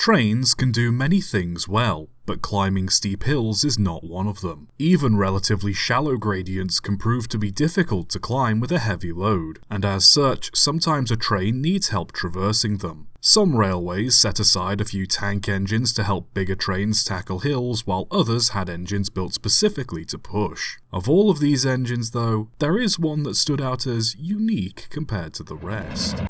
Trains can do many things well, but climbing steep hills is not one of them. Even relatively shallow gradients can prove to be difficult to climb with a heavy load, and as such, sometimes a train needs help traversing them. Some railways set aside a few tank engines to help bigger trains tackle hills, while others had engines built specifically to push. Of all of these engines though, there is one that stood out as unique compared to the rest.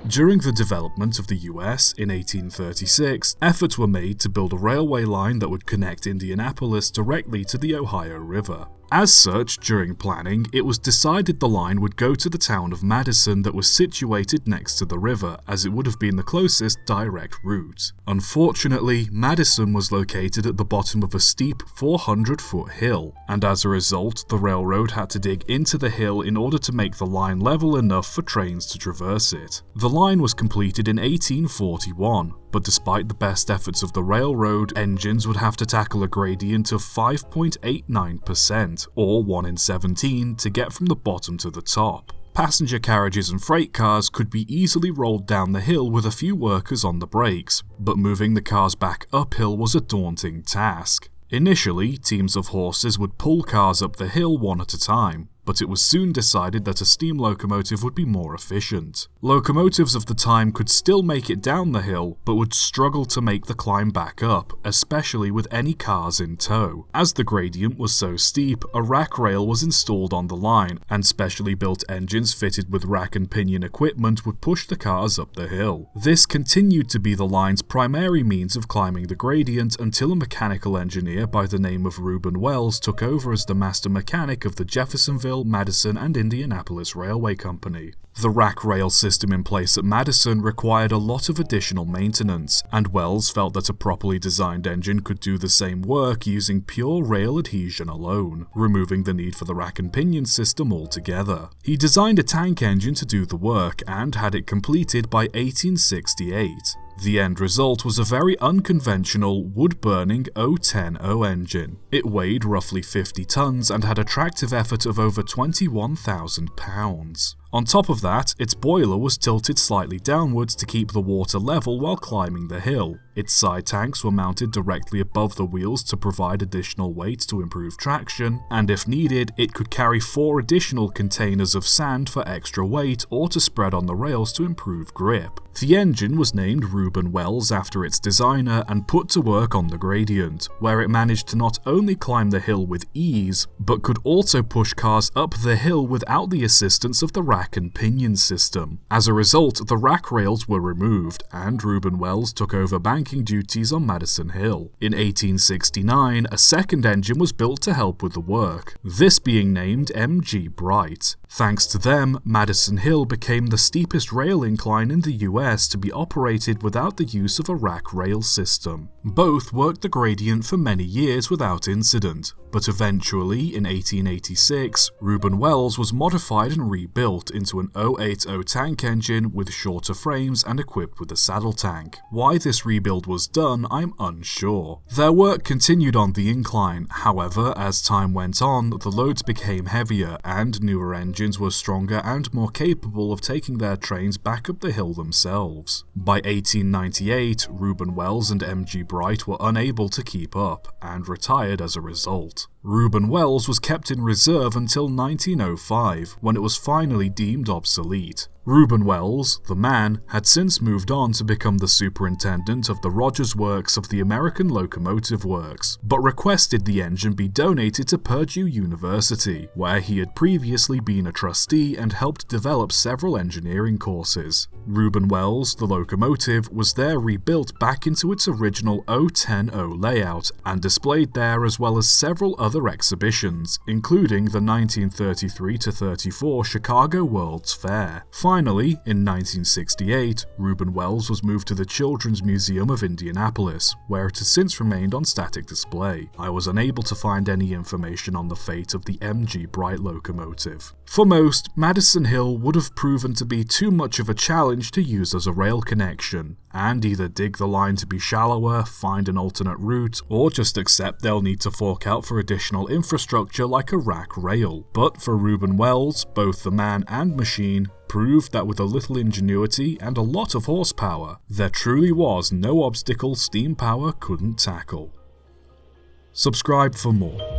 During the development of the US in 1836, efforts were made to build a railway line that would connect Indianapolis directly to the Ohio River. As such, during planning, it was decided the line would go to the town of Madison that was situated next to the river, as it would have been the closest direct route. Unfortunately, Madison was located at the bottom of a steep 400-foot hill, and as a result, the railroad had to dig into the hill in order to make the line level enough for trains to traverse it. The line was completed in 1841. But despite the best efforts of the railroad, engines would have to tackle a gradient of 5.89%, or 1 in 17, to get from the bottom to the top. Passenger carriages and freight cars could be easily rolled down the hill with a few workers on the brakes, but moving the cars back uphill was a daunting task. Initially, teams of horses would pull cars up the hill one at a time, but it was soon decided that a steam locomotive would be more efficient. Locomotives of the time could still make it down the hill, but would struggle to make the climb back up, especially with any cars in tow. As the gradient was so steep, a rack rail was installed on the line, and specially built engines fitted with rack and pinion equipment would push the cars up the hill. This continued to be the line's primary means of climbing the gradient until a mechanical engineer by the name of Reuben Wells took over as the master mechanic of the Jeffersonville, Madison, and Indianapolis Railway Company. The rack rail system in place at Madison required a lot of additional maintenance, and Wells felt that a properly designed engine could do the same work using pure rail adhesion alone, removing the need for the rack and pinion system altogether. He designed a tank engine to do the work and had it completed by 1868. The end result was a very unconventional, wood-burning O10O engine. It weighed roughly 50 tons and had a tractive effort of over 21,000 pounds. On top of that, its boiler was tilted slightly downwards to keep the water level while climbing the hill. Its side tanks were mounted directly above the wheels to provide additional weight to improve traction, and if needed, it could carry 4 additional containers of sand for extra weight or to spread on the rails to improve grip. The engine was named Reuben Wells after its designer and put to work on the gradient, where it managed to not only climb the hill with ease, but could also push cars up the hill without the assistance of the rack and pinion system. As a result, the rack rails were removed, and Reuben Wells took over banking duties on Madison Hill. In 1869, a second engine was built to help with the work, this being named M.G. Bright. Thanks to them, Madison Hill became the steepest rail incline in the US to be operated without the use of a rack rail system. Both worked the gradient for many years without incident, but eventually, in 1886, Reuben Wells was modified and rebuilt into an 080 tank engine with shorter frames and equipped with a saddle tank. Why this rebuild was done, I'm unsure. Their work continued on the incline, however, as time went on, the loads became heavier and newer engines were stronger and more capable of taking their trains back up the hill themselves. By 1898, Reuben Wells and M.G. Bright were unable to keep up, and retired as a result. Reuben Wells was kept in reserve until 1905, when it was finally deemed obsolete. Reuben Wells, the man, had since moved on to become the superintendent of the Rogers Works of the American Locomotive Works, but requested the engine be donated to Purdue University, where he had previously been a trustee and helped develop several engineering courses. Reuben Wells, the locomotive, was there rebuilt back into its original O10O layout and displayed there, as well as several other exhibitions, including the 1933-34 Chicago World's Fair. Finally, in 1968, Reuben Wells was moved to the Children's Museum of Indianapolis, where it has since remained on static display. I was unable to find any information on the fate of the M.G. Bright locomotive. For most, Madison Hill would have proven to be too much of a challenge to use as a rail connection, and either dig the line to be shallower, find an alternate route, or just accept they'll need to fork out for additional traditional infrastructure like a rack rail. But for Reuben Wells, both the man and machine proved that with a little ingenuity and a lot of horsepower, there truly was no obstacle steam power couldn't tackle. Subscribe for more.